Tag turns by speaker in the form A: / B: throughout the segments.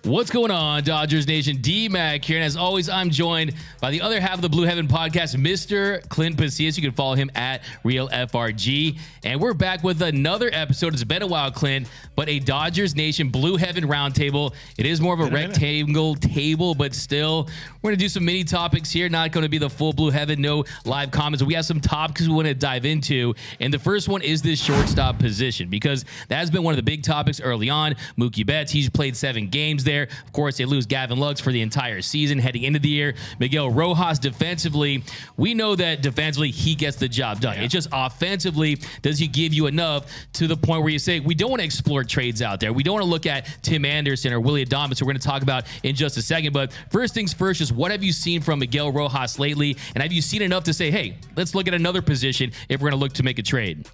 A: What's going on, Dodgers Nation? D-Mac here, and as always, I'm joined by the other half of the Blue Heaven podcast, Mr. Clint Pasillas. You can follow him at RealFRG, and we're back with another episode. It's been a while, Clint, but a Dodgers Nation Blue Heaven roundtable. It is more of a rectangle table, but still, we're going to do some mini topics here. Not going to be the full Blue Heaven, no live comments. We have some topics we want to dive into, and the first one is this shortstop position, because that has been one of the big topics early on. Mookie Betts, he's played 7 games there. Of course, they lose Gavin Lux for the entire season heading into the year. Miguel Rojas defensively, we know that defensively he gets the job done. It's just offensively, does he give you enough to the point where you say, we don't want to explore trades out there. We don't want to look at Tim Anderson or Willy Adames, who we're going to talk about in just a second. But first things first, just what have you seen from Miguel Rojas lately? And have you seen enough to say, hey, let's look at another position if we're going to look to make a trade?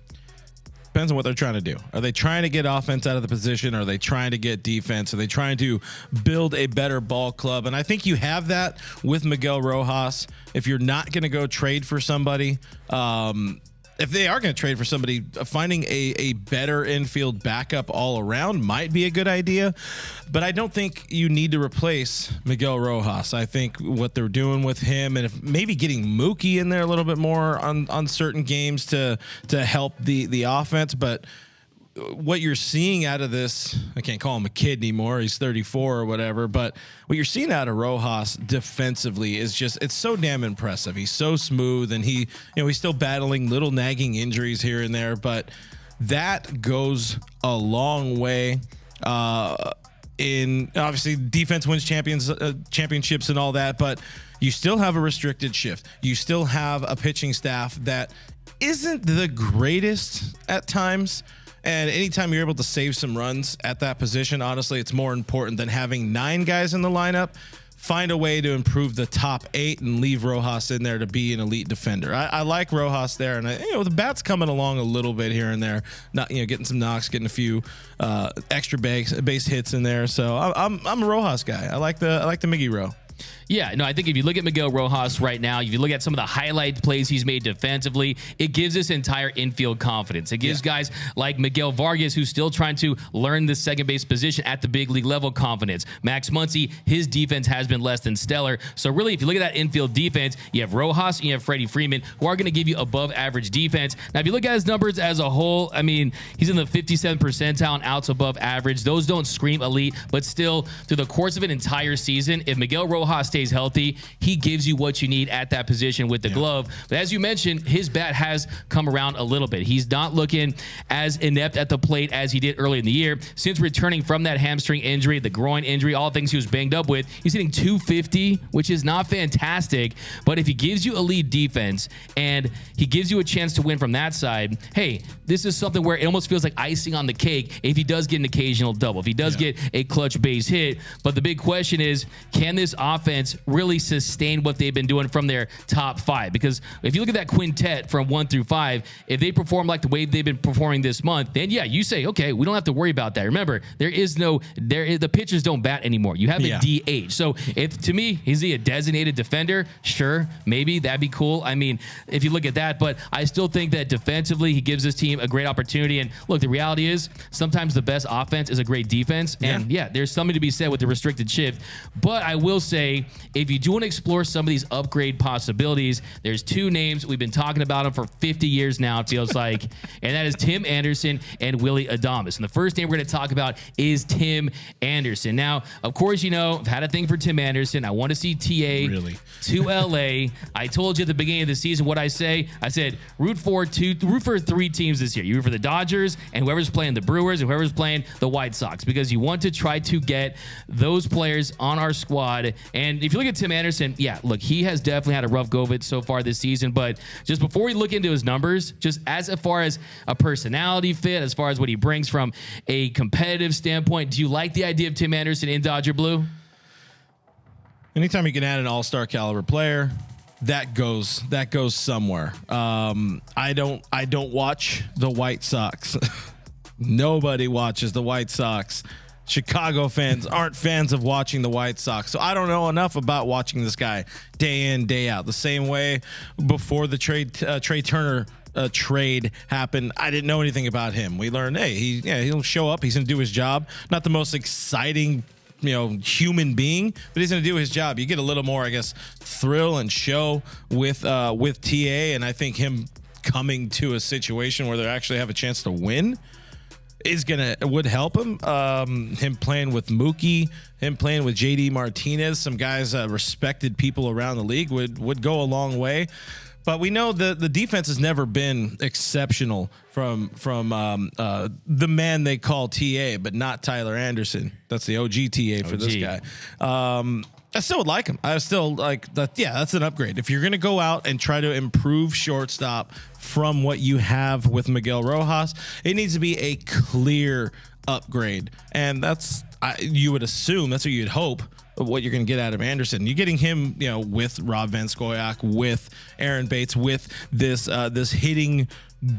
B: Depends on what they're trying to do. Are they trying to get offense out of the position? Are they trying to get defense? Are they trying to build a better ball club? And I think you have that with Miguel Rojas. If you're not going to go trade for somebody, if they are going to trade for somebody, finding a better infield backup all around might be a good idea. But I don't think you need to replace Miguel Rojas. I think what they're doing with him, and if maybe getting Mookie in there a little bit more on certain games to help the offense. But what you're seeing out of this, I can't call him a kid anymore. He's 34 or whatever. But what you're seeing out of Rojas defensively is just, it's so damn impressive. He's so smooth, and he's still battling little nagging injuries here and there, but that goes a long way. In obviously defense wins championships and all that, but you still have a restricted shift. You still have a pitching staff that isn't the greatest at times. And anytime you're able to save some runs at that position, honestly, it's more important than having 9 guys in the lineup. Find a way to improve the top 8 and leave Rojas in there to be an elite defender. I like Rojas there, and the bat's coming along a little bit here and there. Not getting some knocks, getting a few extra base hits in there. So I'm a Rojas guy. I like the Miggy Ro.
A: Yeah, no, I think if you look at Miguel Rojas right now, if you look at some of the highlight plays he's made defensively, it gives this entire infield confidence. It gives guys like Miguel Vargas, who's still trying to learn the second base position at the big league level, confidence. Max Muncy, his defense has been less than stellar. So really, if you look at that infield defense, you have Rojas and you have Freddie Freeman, who are going to give you above average defense. Now, if you look at his numbers as a whole, I mean, he's in the 57th percentile and outs above average. Those don't scream elite, but still, through the course of an entire season, if Miguel Rojas stays healthy, he gives you what you need at that position with the glove. But as you mentioned, his bat has come around a little bit. He's not looking as inept at the plate as he did early in the year. Since returning from that hamstring injury, the groin injury, all things he was banged up with, he's hitting .250, which is not fantastic. But if he gives you a lead defense and he gives you a chance to win from that side, hey, this is something where it almost feels like icing on the cake if he does get an occasional double, if he does get a clutch base hit. But the big question is, can this offense really sustain what they've been doing from their top 5? Because if you look at that quintet from 1 through 5, if they perform like the way they've been performing this month, then yeah, you say, okay, we don't have to worry about that. Remember, the pitchers don't bat anymore. You have a DH. So if, to me, is he a designated defender? Sure, maybe that'd be cool. I mean, if you look at that, but I still think that defensively, he gives his team a great opportunity. And look, the reality is sometimes the best offense is a great defense. And yeah, there's something to be said with the restricted shift. But I will say, if you do want to explore some of these upgrade possibilities, there's 2 names. We've been talking about them for 50 years now, it feels like, and that is Tim Anderson and Willy Adames. And the first name we're going to talk about is Tim Anderson. Now, of course, I've had a thing for Tim Anderson. I want to see TA to LA. I told you at the beginning of the season what I say. I said, root for 3 teams this year. You root for the Dodgers and whoever's playing the Brewers and whoever's playing the White Sox, because you want to try to get those players on our squad. And if you look at Tim Anderson, yeah, look, he has definitely had a rough go of it so far this season. But just before we look into his numbers, just as far as a personality fit, as far as what he brings from a competitive standpoint, do you like the idea of Tim Anderson in Dodger Blue?
B: Anytime you can add an all-star caliber player, that goes somewhere. I don't watch the White Sox. Nobody watches the White Sox. Chicago fans aren't fans of watching the White Sox. So I don't know enough about watching this guy day in, day out. The same way before the Trey Turner trade happened, I didn't know anything about him. We learned, hey, he'll show up. He's going to do his job. Not the most exciting human being, but he's going to do his job. You get a little more, I guess, thrill and show with TA, and I think him coming to a situation where they actually have a chance to win would help him. Him playing with Mookie, him playing with JD Martinez, some guys, respected people around the league would go a long way. But we know the defense has never been exceptional from the man they call TA, but not Tyler Anderson. That's the OG TA for this guy. I still would like him. I still like that. Yeah, that's an upgrade. If you're going to go out and try to improve shortstop from what you have with Miguel Rojas, it needs to be a clear upgrade. And you would assume, that's what you'd hope, what you're going to get out of Anderson. You're getting him, with Rob Van Scoyoc, with Aaron Bates, with this hitting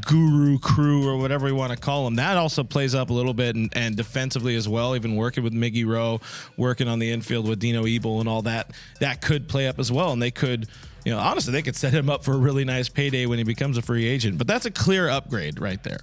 B: guru crew or whatever we want to call them. That also plays up a little bit and defensively as well, even working with Miggy Rowe, working on the infield with Dino Ebel and all that could play up as well. And they could, honestly, they could set him up for a really nice payday when he becomes a free agent. But that's a clear upgrade right there.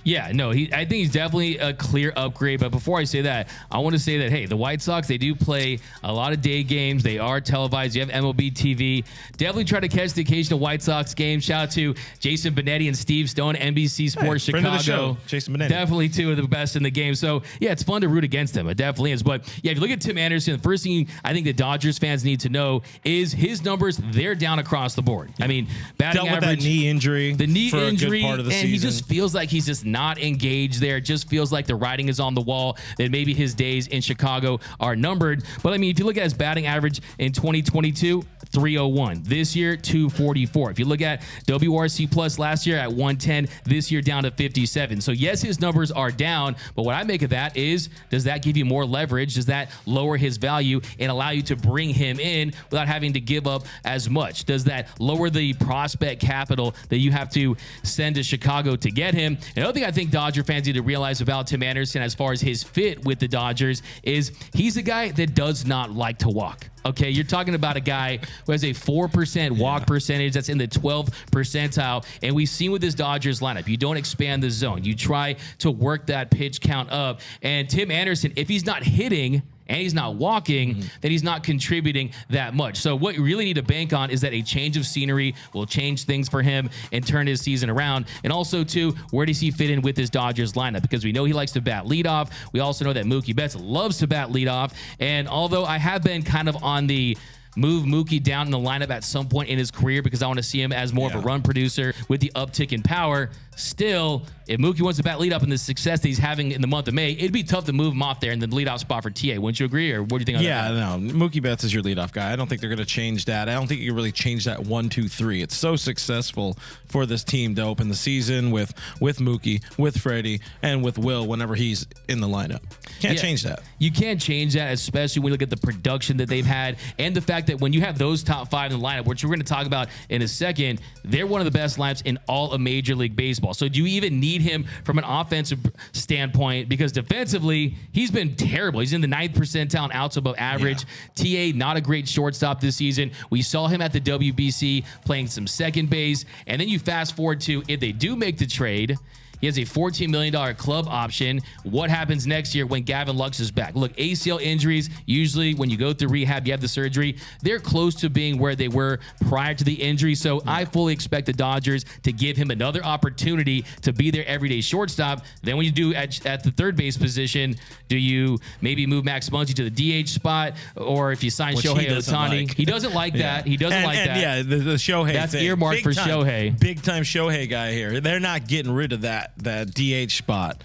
A: Yeah, no, I think he's definitely a clear upgrade. But before I say that, I want to say that, hey, the White Sox, they do play a lot of day games. They are televised. You have MLB TV. Definitely try to catch the occasional White Sox game. Shout out to Jason Benetti and Steve Stone, NBC Sports Chicago.
B: Friend of the show, Jason Benetti.
A: Definitely two of the best in the game. So, yeah, it's fun to root against them. It definitely is. But, yeah, if you look at Tim Anderson, the first thing I think the Dodgers fans need to know is his numbers, they're down across the board. I mean, batting
B: dealt with
A: average,
B: that knee injury.
A: The knee
B: for
A: injury,
B: a good part of the
A: and
B: season.
A: he just feels like he's just not engaged there. It just feels like the writing is on the wall, that maybe his days in Chicago are numbered. But I mean, if you look at his batting average in 2022, 301. This year, 244. If you look at WRC plus last year at 110, this year down to 57. So yes, his numbers are down, but what I make of that is, does that give you more leverage? Does that lower his value and allow you to bring him in without having to give up as much? Does that lower the prospect capital that you have to send to Chicago to get him? Another thing I think Dodger fans need to realize about Tim Anderson as far as his fit with the Dodgers is he's a guy that does not like to walk. Okay, you're talking about a guy who has a 4% walk percentage that's in the 12th percentile. And we've seen with this Dodgers lineup, you don't expand the zone. You try to work that pitch count up. And Tim Anderson, if he's not hitting and he's not walking, then he's not contributing that much. So what you really need to bank on is that a change of scenery will change things for him and turn his season around. And also, too, where does he fit in with his Dodgers lineup? Because we know he likes to bat leadoff. We also know that Mookie Betts loves to bat leadoff. And although I have been kind of on the move Mookie down in the lineup at some point in his career because I want to see him as more of a run producer with the uptick in power, still, if Mookie wants to bat lead up in the success that he's having in the month of May, it'd be tough to move him off there in the leadoff spot for TA. Wouldn't you agree? Or what do you think on that?
B: Yeah, no. Mookie Betts is your leadoff guy. I don't think they're going to change that. I don't think you can really change that 1-2-3. It's so successful for this team to open the season with Mookie, with Freddie, and with Will whenever he's in the lineup. Can't change that.
A: You can't change that, especially when you look at the production that they've had and the fact that when you have those top five in the lineup, which we're going to talk about in a second, they're one of the best lineups in all of Major League Baseball. So do you even need him from an offensive standpoint? Because defensively, he's been terrible. He's in the 9th percentile in outs above average. TA, not a great shortstop this season. We saw him at the WBC playing some second base. And then you fast forward to if they do make the trade, he has a $14 million club option. What happens next year when Gavin Lux is back? Look, ACL injuries, usually when you go through rehab, you have the surgery. They're close to being where they were prior to the injury. So I fully expect the Dodgers to give him another opportunity to be their everyday shortstop. Then when you do at the third base position, do you maybe move Max Muncy to the DH spot? Or if you sign Shohei Ohtani, he doesn't like that. He doesn't like that.
B: Yeah, the Shohei
A: That's
B: thing.
A: earmarked for Shohei.
B: Big time Shohei guy here. They're not getting rid of that DH spot.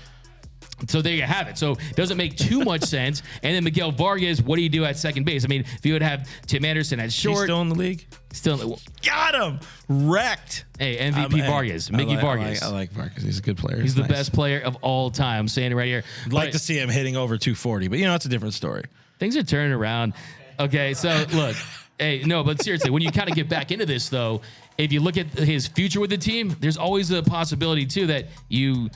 A: So there you have it. So it doesn't make too much sense. And then Miguel Vargas, what do you do at second base? I mean, if you would have Tim Anderson at short.
B: He's still in the league?
A: Still.
B: Got him. Wrecked.
A: Hey, MVP Vargas. Mickey Vargas.
B: I like Vargas. He's a good player.
A: He's the best player of all time. I'm saying it right here.
B: I'd like to see him hitting over 240, but it's a different story.
A: Things are turning around. Okay, so look. Hey, no, but seriously, when you kind of get back into this, though, if you look at his future with the team, there's always a possibility, too, that you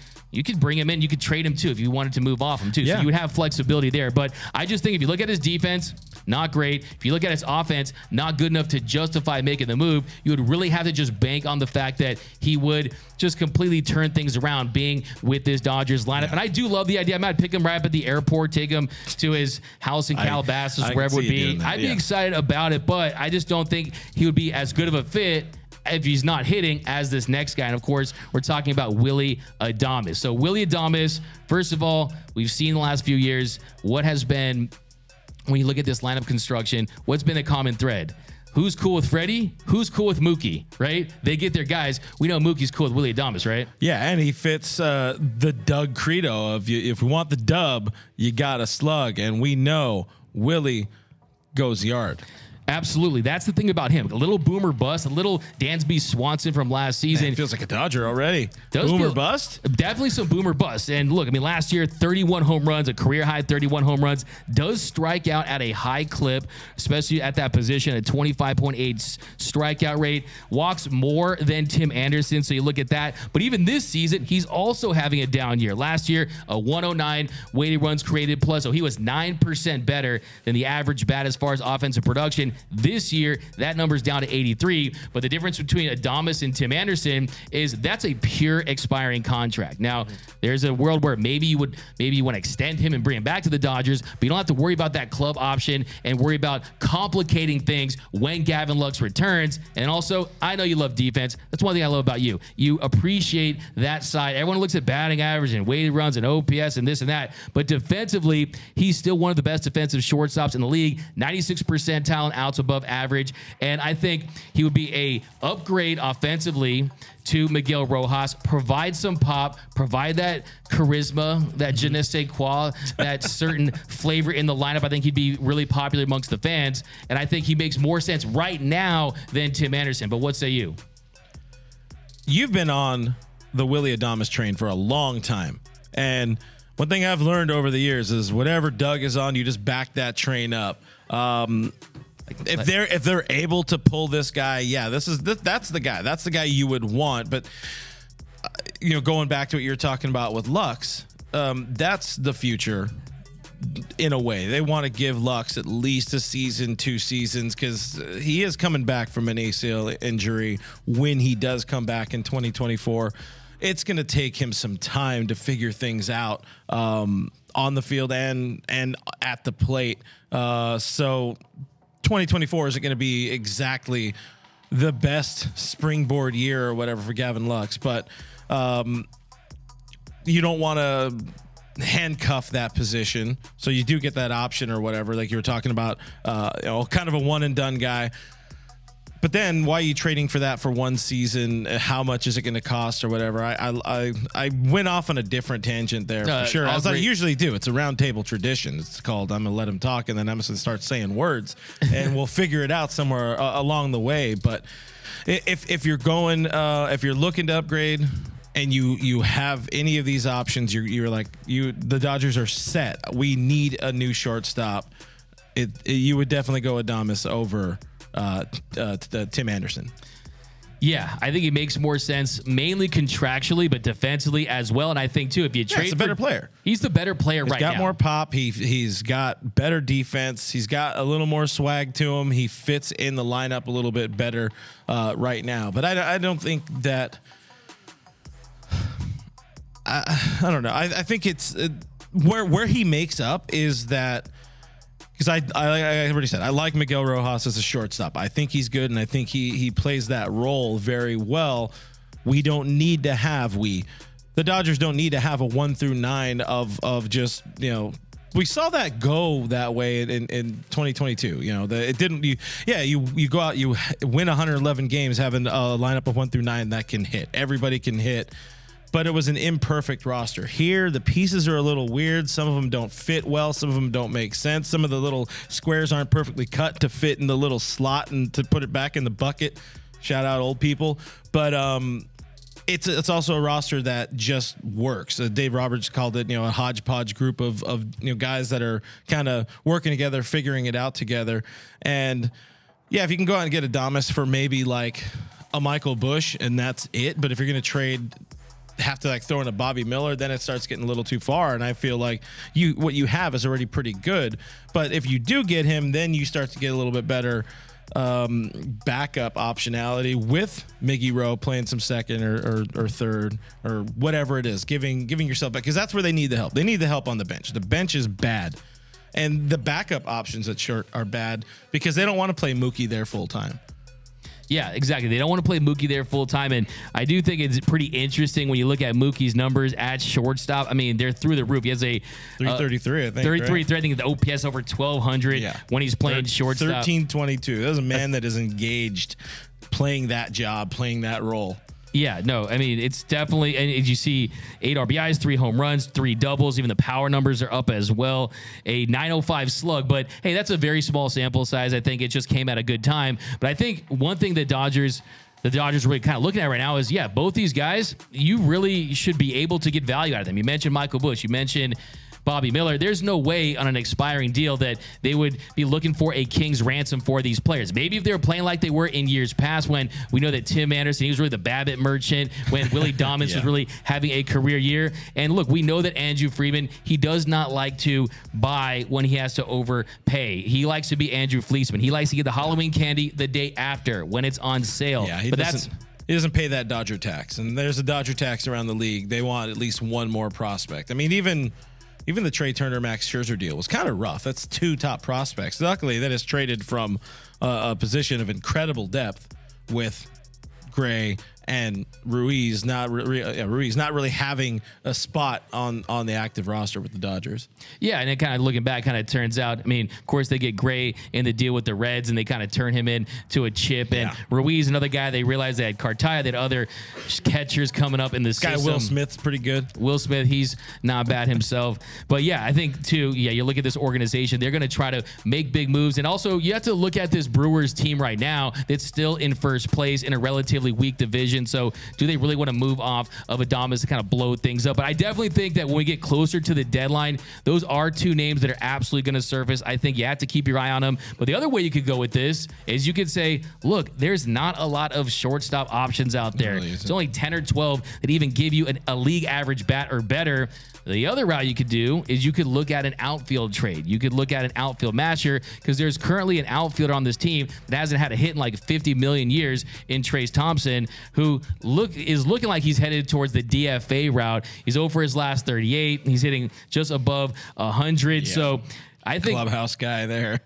A: could bring him in. You could trade him, too, if you wanted to move off him, too.
B: Yeah.
A: So you would have flexibility there. But I just think if you look at his defense, not great. If you look at his offense, not good enough to justify making the move. You would really have to just bank on the fact that he would just completely turn things around being with this Dodgers lineup. Yeah. And I do love the idea. I might pick him right up at the airport, take him to his house in Calabasas, wherever it would be. I'd be excited about it, but I just don't think he would be as good of a fit if he's not hitting as this next guy. And of course, we're talking about Willy Adames. So Willy Adames, first of all, we've seen the last few years what has been, when you look at this lineup construction, what's been a common thread? Who's cool with Freddie? Who's cool with Mookie, right? They get their guys. We know Mookie's cool with Willy Adames, right?
B: Yeah, and he fits the Doug credo of if we want the dub, you got to slug. And we know Willy goes yard.
A: Absolutely. That's the thing about him. A little boomer bust, a little Dansby Swanson from last season.
B: Man, feels like a Dodger already. Boomer bust?
A: Definitely some boomer bust. And look, I mean, last year, 31 home runs, a career high 31 home runs. Does strike out at a high clip, especially at that position, a 25.8 strikeout rate. Walks more than Tim Anderson, so you look at that. But even this season, he's also having a down year. Last year, a 109 weighted runs created plus, so he was 9% better than the average bat as far as offensive production. This year, that number's down to 83. But the difference between Adames and Tim Anderson is that's a pure expiring contract. Now, there's a world where maybe you want to extend him and bring him back to the Dodgers, but you don't have to worry about that club option and worry about complicating things when Gavin Lux returns. And also, I know you love defense. That's one thing I love about you. You appreciate that side. Everyone looks at batting average and weighted runs and OPS and this and that, but defensively, he's still one of the best defensive shortstops in the league. 96 percentile outs above average, and I think he would be a upgrade offensively to Miguel Rojas. Provide some pop, provide that charisma, that je ne sais quoi, that certain flavor in the lineup. I think he'd be really popular amongst the fans, and I think he makes more sense right now than Tim Anderson. But what say you?
B: You've been on the Willy Adames train for a long time, and one thing I've learned over the years is whatever Doug is on, you just back that train up. If they're able to pull this guy, yeah, that's the guy. That's the guy you would want. But going back to what you're talking about with Lux, that's the future. In a way, they want to give Lux at least a season, 2 seasons, because he is coming back from an ACL injury. When he does come back in 2024, it's going to take him some time to figure things out on the field and at the plate. So 2024 isn't going to be exactly the best springboard year or whatever for Gavin Lux, but you don't want to handcuff that position. So you do get that option or whatever, like you were talking about, kind of a one and done guy. But then why are you trading for that for 1 season? How much is it going to cost or whatever? I went off on a different tangent there for sure, as I usually do. It's a round table tradition. It's called I'm going to let him talk, and then I'm going to start saying words, and we'll figure it out somewhere along the way. But if you're going, if you're looking to upgrade and you have any of these options, you're like, the Dodgers are set. We need a new shortstop. You would definitely go Adames over Tim Anderson.
A: Yeah, I think he makes more sense, mainly contractually, but defensively as well. And I think too, if you trade,
B: he's a better player.
A: He's the better player right now.
B: He's got more pop. He's got better defense. He's got a little more swag to him. He fits in the lineup a little bit better right now. But I don't think that. I don't know. I think it's where he makes up is that. Because I already said, I like Miguel Rojas as a shortstop. I think he's good, and I think he plays that role very well. We don't need to have the Dodgers don't need to have a 1 through 9 of just, we saw that go that way in 2022. It didn't. You go out, you win 111 games having a lineup of 1 through 9 that can hit. Everybody can hit. But it was an imperfect roster. Here, the pieces are a little weird. Some of them don't fit well. Some of them don't make sense. Some of the little squares aren't perfectly cut to fit in the little slot and to put it back in the bucket. Shout out old people. But it's also a roster that just works. Dave Roberts called it, a hodgepodge group of guys that are kind of working together, figuring it out together. And yeah, if you can go out and get Adames for maybe like a Michael Busch and that's it. But if you're going to trade have to like throw in a Bobby Miller, then it starts getting a little too far. And I feel like what you have is already pretty good. But if you do get him, then you start to get a little bit better backup optionality with Miggy Rowe playing some second or third or whatever it is, giving yourself back, because that's where they need the help. They need the help on the bench. The bench is bad. And the backup options at short are bad because they don't want to play Mookie there full time.
A: Yeah, exactly. They don't want to play Mookie there full time. And I do think it's pretty interesting when you look at Mookie's numbers at shortstop. I mean, they're through the roof. He has a
B: 333, I think.
A: 33, right? I think the OPS over 1,200 when he's playing shortstop.
B: 1322. That's a man that is engaged playing that job, playing that role.
A: Yeah, no, I mean, it's definitely, and as you see, 8 RBIs, 3 home runs, 3 doubles, even the power numbers are up as well. A 905 slug, but hey, that's a very small sample size. I think it just came at a good time. But I think one thing the Dodgers really kind of looking at right now is, both these guys, you really should be able to get value out of them. You mentioned Michael Busch, you mentioned Bobby Miller. There's no way on an expiring deal that they would be looking for a king's ransom for these players. Maybe if they were playing like they were in years past, when we know that Tim Anderson, he was really the Babbitt merchant, when Willy Dominus was really having a career year. And look, we know that Andrew Friedman, he does not like to buy when he has to overpay. He likes to be Andrew Fleeceman. He likes to get the Halloween candy the day after when it's on sale.
B: Yeah, he doesn't pay that Dodger tax. And there's a Dodger tax around the league. They want at least one more prospect. I mean, even the Trey Turner, Max Scherzer deal was kind of rough. That's 2 top prospects. Luckily, that is traded from a position of incredible depth with Gray and Ruiz not really having a spot on the active roster with the Dodgers. Yeah, and it kind of looking back, kind of turns out, I mean, of course they get Gray in the deal with the Reds, and they kind of turn him in to a chip. And Ruiz, another guy, they realized they had Cartaya, they had other catchers coming up in the system. Will Smith's pretty good.
A: Will Smith, he's not bad himself. But yeah, I think too, you look at this organization, they're going to try to make big moves. And also you have to look at this Brewers team right now that's still in first place in a relatively weak division. So do they really want to move off of Adames to kind of blow things up? But I definitely think that when we get closer to the deadline, those are 2 names that are absolutely going to surface. I think you have to keep your eye on them. But the other way you could go with this is you could say, look, there's not a lot of shortstop options out there. It's only 10 or 12 that even give you a league average bat or better. The other route you could do is you could look at an outfield trade. You could look at an outfield matcher, because there's currently an outfielder on this team that hasn't had a hit in like 50 million years in Trayce Thompson, who is looking like he's headed towards the DFA route. He's over his last 38. He's hitting just above 100. Yeah. So I think
B: clubhouse guy there.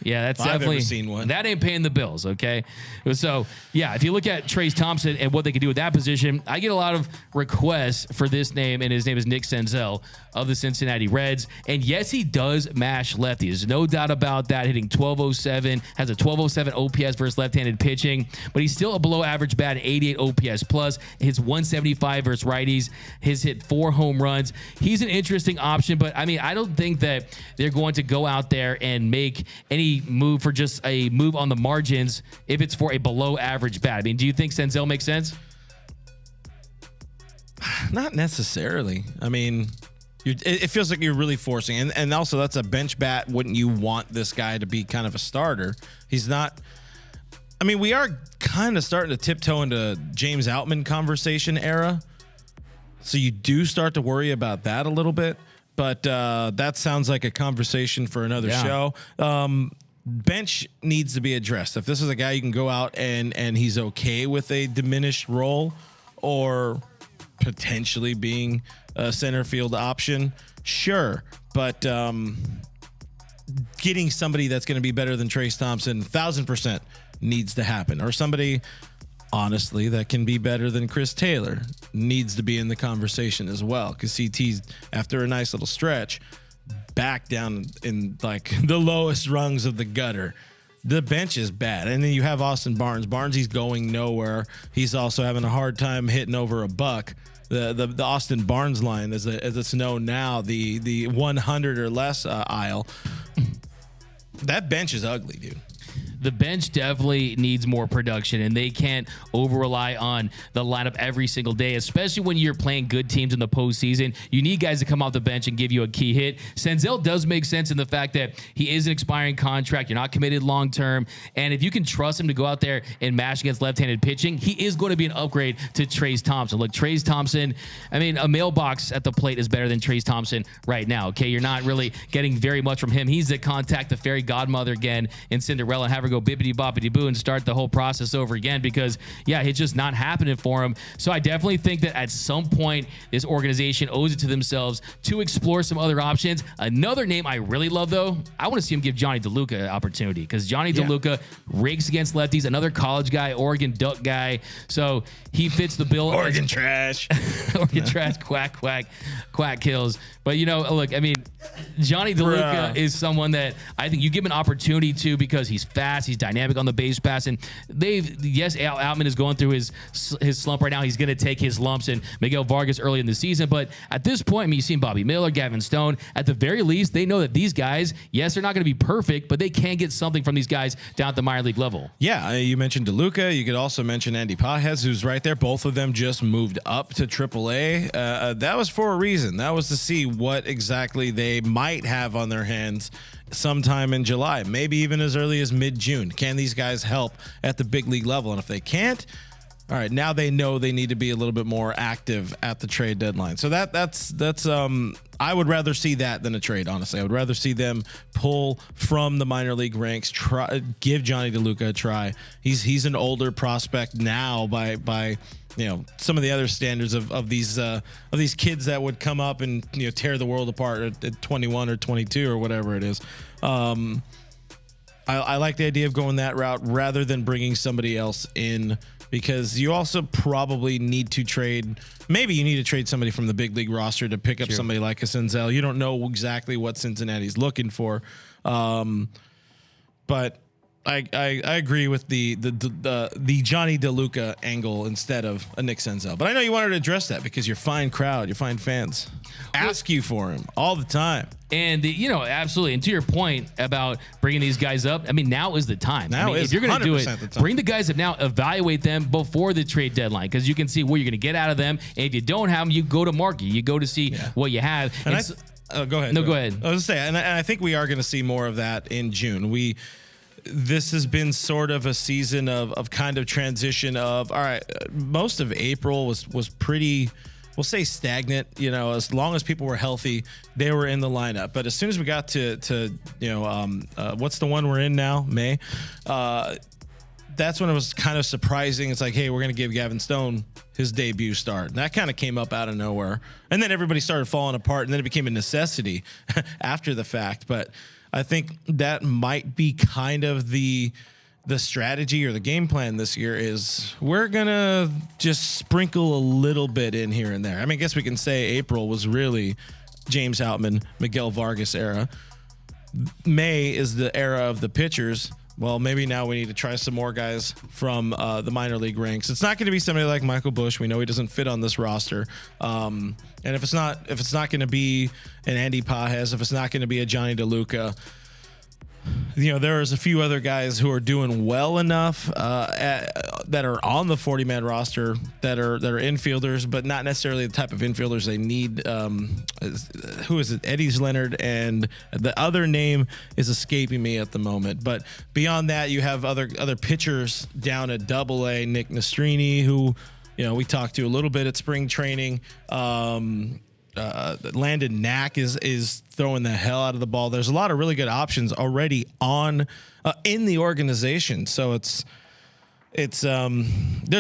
A: Yeah, that's
B: I've
A: definitely
B: ever seen one.
A: That ain't paying the bills, okay? So yeah, if you look at Trayce Thompson and what they could do with that position, I get a lot of requests for this name, and his name is Nick Senzel of the Cincinnati Reds. And yes, he does mash lefties. There's no doubt about that. Hitting 1207, has a 1207 OPS versus left-handed pitching, but he's still a below average bat at 88 OPS plus. Hits 175 versus righties. He's hit 4 home runs. He's an interesting option, but I mean, I don't think that they're going to go out there and make any move for just a move on the margins if it's for a below average bat. I mean, do you think Senzel makes sense?
B: Not necessarily. I mean, it feels like you're really forcing, and also that's a bench bat. Wouldn't you want this guy to be kind of a starter? He's not. I mean, we are kind of starting to tiptoe into James Outman conversation era, so you do start to worry about that a little bit. But that sounds like a conversation for another show. Bench needs to be addressed. If this is a guy you can go out and he's okay with a diminished role or potentially being a center field option, sure. But getting somebody that's going to be better than Trayce Thompson, 1,000% needs to happen. Or somebody, honestly, that can be better than Chris Taylor needs to be in the conversation as well. Because CT's, after a nice little stretch, back down in like the lowest rungs of the gutter. The bench is bad. And then you have Austin Barnes. Barnes, he's going nowhere. He's also having a hard time hitting over a buck. The Austin Barnes line, as it's known now, the 100 or less aisle. That bench is ugly, dude.
A: the bench definitely needs more production, and they can't over-rely on the lineup every single day, especially when you're playing good teams in the postseason. You need guys to come off the bench and give you a key hit. Senzel does make sense in the fact that he is an expiring contract. You're not committed long-term, and if you can trust him to go out there and mash against left-handed pitching, he is going to be an upgrade to Trayce Thompson. Look, Trayce Thompson, I mean, a mailbox at the plate is better than Trayce Thompson right now, okay? You're not really getting very much from him. He's the contact the fairy godmother again in Cinderella and have her go bippity-boppity-boo and start the whole process over again because, yeah, it's just not happening for him. So I definitely think that at some point this organization owes it to themselves to explore some other options. Another name I really love, though, I want to see him give Johnny DeLuca an opportunity because Johnny DeLuca rakes against lefties, another college guy, Oregon Duck guy. So he fits the bill.
B: Oregon trash.
A: Oregon trash, quack, quack, quack kills. But, you know, look, I mean, Johnny DeLuca is someone that I think you give him an opportunity to because he's fast, he's dynamic on the base pass, and yes, Al Outman is going through his slump right now. He's going to take his lumps, and Miguel Vargas early in the season. But at this point, I mean, you've seen Bobby Miller, Gavin Stone. At the very least, they know that these guys, yes, they're not going to be perfect, but they can get something from these guys down at the minor league level.
B: Yeah, you mentioned DeLuca. You could also mention Andy Pages, who's right there. Both of them just moved up to AAA. That was for a reason. That was to see what exactly they might have on their hands sometime in July, maybe even as early as mid-June. Can these guys help at the big league level? And if they can't, all right, now they know they need to be a little bit more active at the trade deadline. So that's I would rather see that than a trade, honestly. I would rather see them pull from the minor league ranks, give Johnny DeLuca a try. He's an older prospect now by you know, some of the other standards of these kids that would come up and, you know, tear the world apart at 21 or 22 or whatever it is. I like the idea of going that route rather than bringing somebody else in, because you also probably need to trade. Maybe you need to trade somebody from the big league roster to pick up somebody like a Senzel. You don't know exactly what Cincinnati's looking for, but I agree with the Johnny DeLuca angle instead of a Nick Senzel. But I know you wanted to address that because your fine crowd, your fine fans ask you for him all the time.
A: And, you know, absolutely. And to your point about bringing these guys up, I mean, now is the time.
B: Now
A: if you're going to do it, bring the guys up now, evaluate them before the trade deadline because you can see what you're going to get out of them. And if you don't have them, you go to market. You go to see what you have.
B: Go ahead.
A: No, go ahead.
B: I was going to say, and I think we are going to see more of that in June. This has been sort of a season of kind of transition of, all right, most of April was pretty, we'll say stagnant, you know, as long as people were healthy, they were in the lineup. But as soon as we got to you know, what's the one we're in now, May, that's when it was kind of surprising. It's like, hey, we're going to give Gavin Stone his debut start. And that kind of came up out of nowhere. And then everybody started falling apart, and then it became a necessity after the fact. But I think that might be kind of the strategy or the game plan this year is we're going to just sprinkle a little bit in here and there. I mean, I guess we can say April was really James Outman, Miguel Vargas era. May is the era of the pitchers. Well, maybe now we need to try some more guys from the minor league ranks. It's not going to be somebody like Michael Busch. We know he doesn't fit on this roster. And if it's not going to be an Andy Pages, if it's not going to be a Johnny DeLuca, you know, there's a few other guys who are doing well enough that are on the 40-man roster that are infielders, but not necessarily the type of infielders they need. Who is it? Eddie's Leonard, and the other name is escaping me at the moment. But beyond that, you have other pitchers down at Double-A. Nick Nastrini, who, you know, we talked to a little bit at spring training. Landon Knack is throwing the hell out of the ball. There's a lot of really good options already on in the organization. So it's there's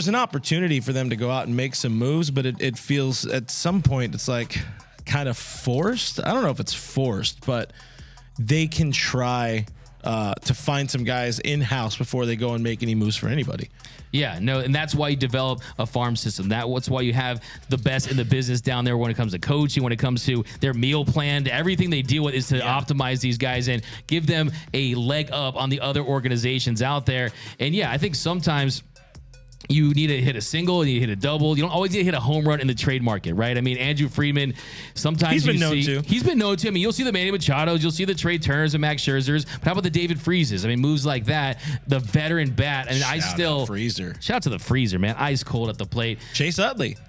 B: an opportunity for them to go out and make some moves, but it feels at some point it's like kind of forced. I don't know if it's forced, but they can try to find some guys in-house before they go and make any moves for anybody.
A: Yeah, no, and that's why you develop a farm system. That's why you have the best in the business down there when it comes to coaching, when it comes to their meal plan. Everything they deal with is to optimize these guys and give them a leg up on the other organizations out there. And yeah, I think sometimes You need to hit a single, you need to hit a double. You don't always need to hit a home run in the trade market, right? I mean, Andrew Friedman, sometimes
B: he's been known to.
A: He's been known to. I mean, you'll see the Manny Machados, you'll see the Trey Turners and Max Scherzers. But how about the David Freezes? I mean, moves like that, the veteran bat. And
B: Shout out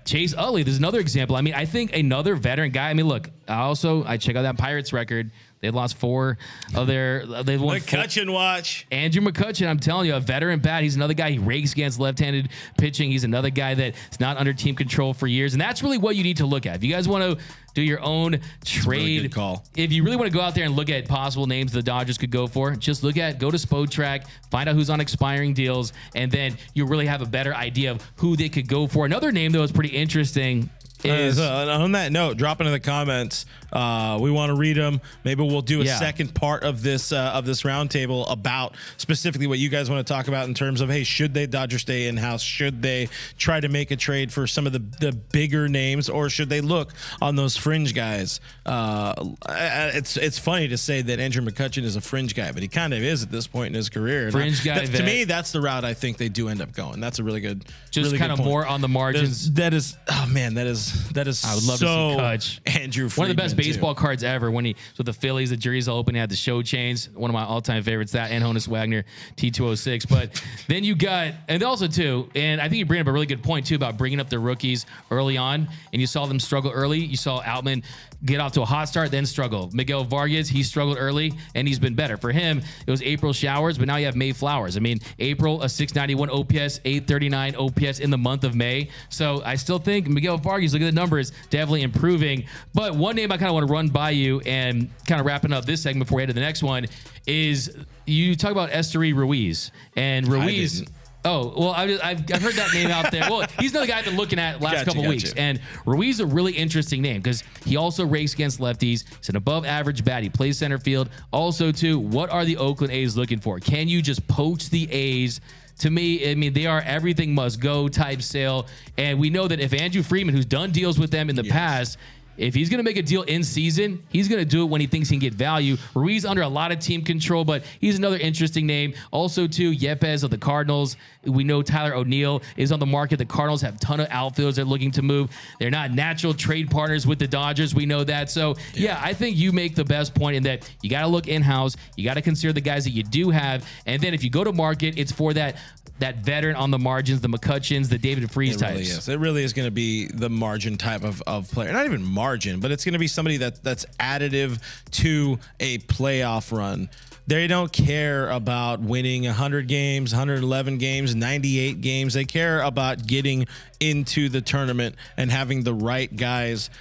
B: Chase Utley.
A: There's another example. I mean, I think another veteran guy. I mean, look, I check out that Pirates record. They lost 4 of their. They've won
B: McCutchen watch.
A: Andrew McCutchen, I'm telling you, a veteran bat. He's another guy. He rakes against left-handed pitching. He's another guy that's not under team control for years, and that's really what you need to look at. If you guys want to do your own trade,
B: really good call.
A: If you really want to go out there and look at possible names the Dodgers could go for, just go to Spotrac, find out who's on expiring deals, and then you'll really have a better idea of who they could go for. Another name though is pretty interesting.
B: On that note, drop into the comments. We want to read them. Maybe we'll do a second part of this roundtable about specifically what you guys want to talk about in terms of, hey, should they Dodgers stay in house? Should they try to make a trade for some of the bigger names, or should they look on those fringe guys? It's funny to say that Andrew McCutchen is a fringe guy, but he kind of is at this point in his career.
A: Fringe guy.
B: To me, that's the route I think they do end up going. That's a really good,
A: just
B: really
A: kind
B: good
A: of
B: point.
A: more on the margins.
B: That is I would love to see
A: Kutch.
B: Andrew Friedman,
A: one of the best baseball
B: too.
A: cards ever. When with the Phillies, the jersey's all open, he had the show chains. One of my all-time favorites, that and Honus Wagner T206. But then you got, and also too, and I think you bring up a really good point too about bringing up the rookies early on, and you saw them struggle early. You saw Outman get off to a hot start, then struggle. Miguel Vargas, he struggled early, and he's been better. For him, it was April showers, but now you have May flowers. I mean, April, a 691 OPS, 839 OPS in the month of May. So I still think Miguel Vargas, look at the numbers, definitely improving. But one name I kind of want to run by you and kind of wrapping up this segment before we head to the next one is you talk about Esteury Ruiz. And Ruiz... Oh, well, I've heard that name out there. Well, he's another guy I've been looking at last couple weeks. And Ruiz is a really interesting name because he also rakes against lefties. He's an above-average bat. He plays center field. Also, too, what are the Oakland A's looking for? Can you just poach the A's? To me, I mean, they are everything must go type sale. And we know that if Andrew Friedman, who's done deals with them in the past, if he's going to make a deal in season, he's going to do it when he thinks he can get value. Ruiz under a lot of team control, but he's another interesting name. Also, too, Yepez of the Cardinals. We know Tyler O'Neill is on the market. The Cardinals have a ton of outfielders they're looking to move. They're not natural trade partners with the Dodgers. We know that. So, yeah, I think you make the best point in that you got to look in-house. You got to consider the guys that you do have. And then if you go to market, it's for that veteran on the margins, the McCutchens, the David Freese types.
B: It really is going to be the margin type of player. Not even margin, but it's going to be somebody that's additive to a playoff run. They don't care about winning 100 games, 111 games, 98 games. They care about getting into the tournament and having the right guys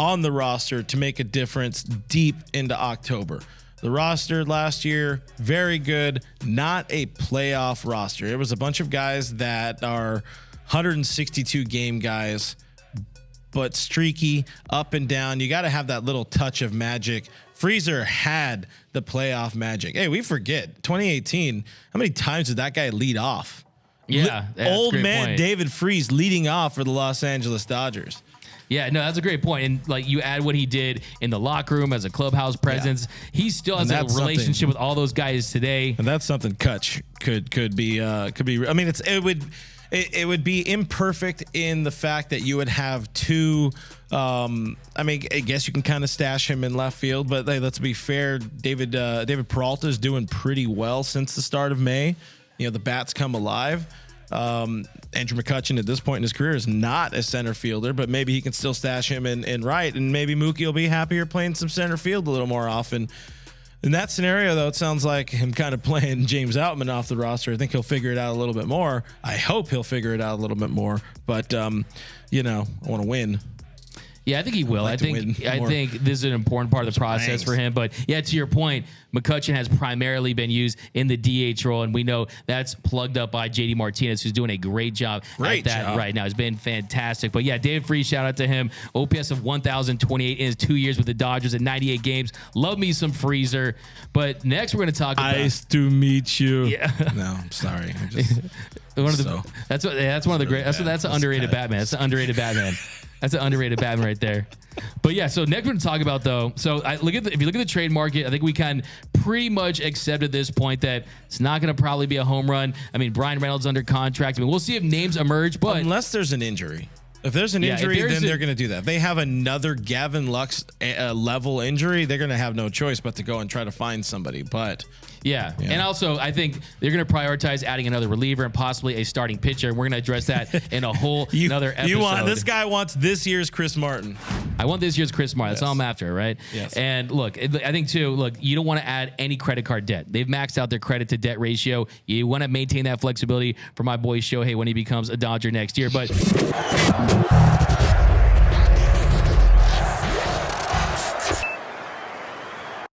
B: on the roster to make a difference deep into October. The roster last year, very good, not a playoff roster. It was a bunch of guys that are 162 game guys, but streaky, up and down. You got to have that little touch of magic. Freezer had the playoff magic. Hey, we forget 2018. How many times did that guy lead off?
A: Yeah,
B: old man point. David Freese leading off for the Los Angeles Dodgers.
A: Yeah, no, that's a great point. And like you add what he did in the locker room as a clubhouse presence, he still has a relationship with all those guys today.
B: And that's something Kutch could be. I mean, it would be imperfect in the fact that you would have two. I mean, I guess you can kind of stash him in left field, but hey, let's be fair. David Peralta is doing pretty well since the start of May. You know, the bats come alive. Andrew McCutchen at this point in his career is not a center fielder, but maybe he can still stash him in right, and maybe Mookie will be happier playing some center field a little more often. In that scenario, though, it sounds like him kind of playing James Outman off the roster. I think he'll figure it out a little bit more. I hope he'll figure it out a little bit more, but I want to win.
A: Yeah, I think he will. I think this is an important part of the process for him. But yeah, to your point, McCutchen has primarily been used in the DH role, and we know that's plugged up by JD Martinez, who's doing a great job at that right now. It's been fantastic. But yeah, David Freese, shout out to him. OPS of 1,028 in his 2 years with the Dodgers at 98 games. Love me some Freezer. But next we're going to talk about.
B: Nice to meet you. Yeah. No, I'm sorry.
A: That's one of the great. That's an underrated Batman. That's an underrated Batman. That's an underrated Batman right there. But yeah, so next we're going to talk about though. So if you look at the trade market, I think we can pretty much accept at this point that it's not going to probably be a home run. I mean, Brian Reynolds under contract. I mean, we'll see if names emerge, but
B: unless there's an injury. If there's an injury, then they're going to do that. If they have another Gavin Lux level injury, they're going to have no choice but to go and try to find somebody. But
A: yeah. And also, I think they're going to prioritize adding another reliever and possibly a starting pitcher. And we're going to address that in a whole another episode.
B: This guy wants this year's Chris Martin.
A: I want this year's Chris Martin. That's all I'm after, right?
B: Yes.
A: And look, I think too, look, you don't want to add any credit card debt. They've maxed out their credit to debt ratio. You want to maintain that flexibility for my boy Shohei when he becomes a Dodger next year. But